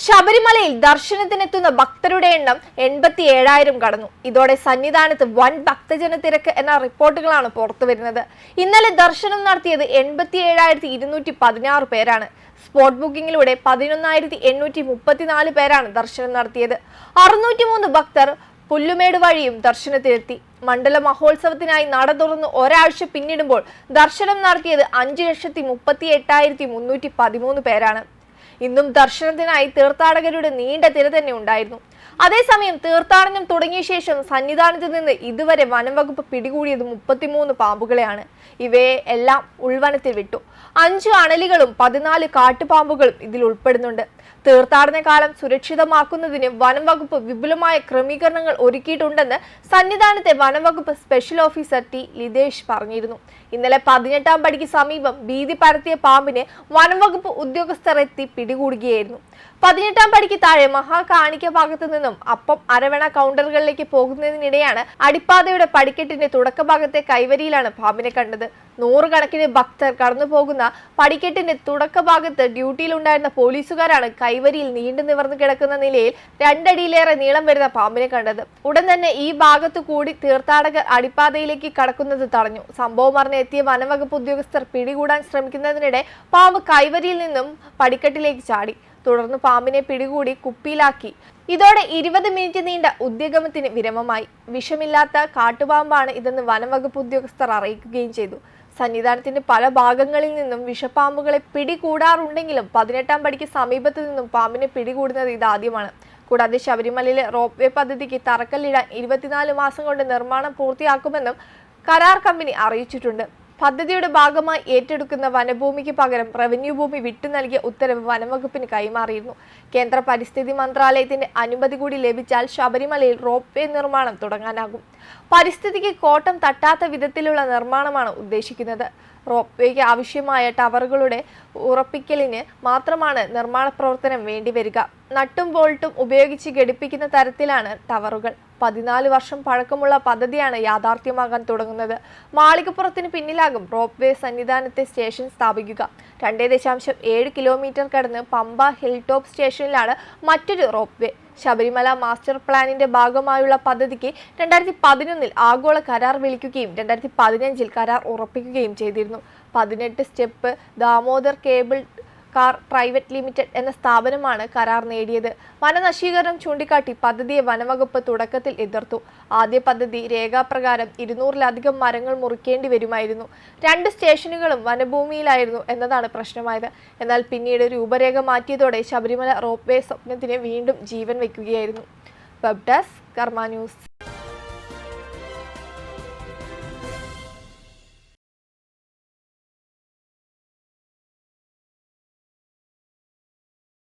ശബരിമലയിൽ ദർശനത്തിനെത്തുന്ന ഭക്തരുടെ എണ്ണം 87,000 കടന്നു. ഇതോടെ സന്നിധാനത്ത് വൻ ഭക്തജന തിരക്ക് എന്ന റിപ്പോർട്ടുകളാണ് പുറത്തുവരുന്നത്. ഇന്നലെ ദർശനം നടത്തിയത് 87,216 പേരാണ്. സ്പോട്ട് ബുക്കിംഗിലൂടെ 11,834 പേരാണ് ദർശനം നടത്തിയത്. 603 ഭക്തർ പുല്ലുമേട് വഴിയും ദർശനത്തിലെത്തി. മണ്ഡല മഹോത്സവത്തിനായി നട തുറന്ന് ഒരാഴ്ച പിന്നിടുമ്പോൾ ദർശനം നടത്തിയത് 5,38,313 പേരാണ്. ഇന്നും ദർശനത്തിനായി തീർത്ഥാടകരുടെ നീണ്ട തിര തന്നെ ഉണ്ടായിരുന്നു. അതേസമയം തീർത്ഥാടനം തുടങ്ങിയ ശേഷം സന്നിധാനത്ത് നിന്ന് ഇതുവരെ വനംവകുപ്പ് പിടികൂടിയത് 33 പാമ്പുകളെയാണ്. ഇവയെ എല്ലാം ഉൾവനത്തിൽ വിട്ടു. 5 അണലികളും 14 കാട്ടുപാമ്പുകളും ഇതിൽ ഉൾപ്പെടുന്നുണ്ട്. തീർത്ഥാടന കാലം സുരക്ഷിതമാക്കുന്നതിന് വനംവകുപ്പ് വിപുലമായ ക്രമീകരണങ്ങൾ ഒരുക്കിയിട്ടുണ്ടെന്ന് സന്നിധാനത്തെ വനംവകുപ്പ് സ്പെഷ്യൽ ഓഫീസർ ടി ലിതേഷ് പറഞ്ഞിരുന്നു. ഇന്നലെ 18-ാം പടിക്ക് സമീപം ഭീതി പരത്തിയ പാമ്പിനെ വനംവകുപ്പ് ഉദ്യോഗസ്ഥർ എത്തി പിടികൂടുകയായിരുന്നു. 18-ാം പടിക്ക് താഴെ മഹാകാണിക്ക ഭാഗത്തു നിന്നും അപ്പം അരവണ കൗണ്ടറുകളിലേക്ക് പോകുന്നതിനിടെയാണ് അടിപ്പാതയുടെ പടിക്കെട്ടിന്റെ തുടക്കഭാഗത്തെ കൈവരിയിലാണ് പാമ്പിനെ കണ്ടത്. 100 കണക്കിന് ഭക്തർ കടന്നു പോകുന്ന പടിക്കെട്ടിന്റെ തുടക്കഭാഗത്ത് ഡ്യൂട്ടിയിലുണ്ടായിരുന്ന പോലീസുകാരാണ് കൈവരിയിൽ നീണ്ടു നിവർന്നു കിടക്കുന്ന നിലയിൽ 2 അടിയിലേറെ നീളം വരുന്ന പാമ്പിനെ കണ്ടത്. ഉടൻ തന്നെ ഈ ഭാഗത്തു കൂടി തീർത്ഥാടകർ അടിപ്പാതയിലേക്ക് കടക്കുന്നത് തടഞ്ഞു. സംഭവം അറിഞ്ഞെത്തിയ വനംവകുപ്പ് ഉദ്യോഗസ്ഥർ പിടികൂടാൻ ശ്രമിക്കുന്നതിനിടെ പാമ്പ് കൈവരിയിൽ നിന്നും പടിക്കെട്ടിലേക്ക് ചാടി. തുടർന്ന് പാമ്പിനെ പിടികൂടി കുപ്പിയിലാക്കി. ഇതോടെ 20 മിനിറ്റ് നീണ്ട ഉദ്യോഗത്തിന് വിരാമമായി. വിഷമില്ലാത്ത കാട്ടുപാമ്പാണ് ഇതെന്ന് വനംവകുപ്പ് ഉദ്യോഗസ്ഥർ അറിയിക്കുകയും ചെയ്തു. സന്നിധാനത്തിന്റെ പല ഭാഗങ്ങളിൽ നിന്നും വിഷപ്പാമ്പുകളെ പിടികൂടാറുണ്ടെങ്കിലും 18-ാം പടിക്ക് സമീപത്തു നിന്നും പാമ്പിനെ പിടികൂടുന്നത് ഇതാദ്യമാണ്. കൂടാതെ ശബരിമലയിലെ റോപ്പ് വേ പദ്ധതിക്ക് തറക്കല്ലിടാൻ 24 മാസം കൊണ്ട് നിർമ്മാണം പൂർത്തിയാക്കുമെന്നും കരാർ കമ്പനി അറിയിച്ചിട്ടുണ്ട്. പദ്ധതിയുടെ ഭാഗമായി ഏറ്റെടുക്കുന്ന വനഭൂമിക്ക് പകരം റവന്യൂ ഭൂമി വിട്ടു നൽകിയ ഉത്തരവ് വനംവകുപ്പിന് കൈമാറിയിരുന്നു. കേന്ദ്ര പരിസ്ഥിതി മന്ത്രാലയത്തിന്റെ അനുമതി കൂടി ലഭിച്ചാൽ ശബരിമലയിൽ റോപ്പ് വേ നിർമ്മാണം തുടങ്ങാനാകും. പരിസ്ഥിതിക്ക് കോട്ടം തട്ടാത്ത വിധത്തിലുള്ള നിർമ്മാണമാണ് ഉദ്ദേശിക്കുന്നത്. റോപ്പ് വേക്ക് ആവശ്യമായ ടവറുകളുടെ ഉറപ്പിക്കലിന് മാത്രമാണ് നിർമ്മാണ പ്രവർത്തനം വേണ്ടിവരിക. നട്ടും ബോൾട്ടും ഉപയോഗിച്ച് ഘടിപ്പിക്കുന്ന തരത്തിലാണ് ടവറുകൾ. 14 വർഷം പഴക്കമുള്ള പദ്ധതിയാണ് യാഥാർത്ഥ്യമാകാൻ തുടങ്ങുന്നത്. മാളികപ്പുറത്തിന് പിന്നിലാകും റോപ്പ് വേ സന്നിധാനത്തെ സ്റ്റേഷൻ സ്ഥാപിക്കുക. 2.7 കിലോമീറ്റർ കടന്ന് പമ്പ ഹിൽ ടോപ്പ് സ്റ്റേഷനിലാണ് മറ്റൊരു റോപ്പ് വേ. ശബരിമല മാസ്റ്റർ പ്ലാനിന്റെ ഭാഗമായുള്ള പദ്ധതിക്ക് 2011 ആഗോള കരാർ വിളിക്കുകയും 2015 കരാർ ഉറപ്പിക്കുകയും ചെയ്തിരുന്നു. 18 step Damodar cable car private limited എന്ന സ്ഥാപനമാണ് കരാർ നേടിയത്. വനനശീകരണം ചൂണ്ടിക്കാട്ടി പദ്ധതിയെ വനംവകുപ്പ് തുടക്കത്തിൽ എതിർത്തു. ആദ്യ പദ്ധതി രേഖാപ്രകാരം 200-ലധികം മരങ്ങൾ മുറിക്കേണ്ടി വരുമായിരുന്നു. 2 സ്റ്റേഷനുകളും വനഭൂമിയിലായിരുന്നു എന്നതാണ് പ്രശ്നമായത്. എന്നാൽ പിന്നീട് രൂപരേഖ മാറ്റിയതോടെ ശബരിമല റോപ്പ് വേ സ്വപ്നത്തിന് വീണ്ടും ജീവൻ വയ്ക്കുകയായിരുന്നു. വെബ് ഡെസ്ക് കർമ്മ ന്യൂസ്.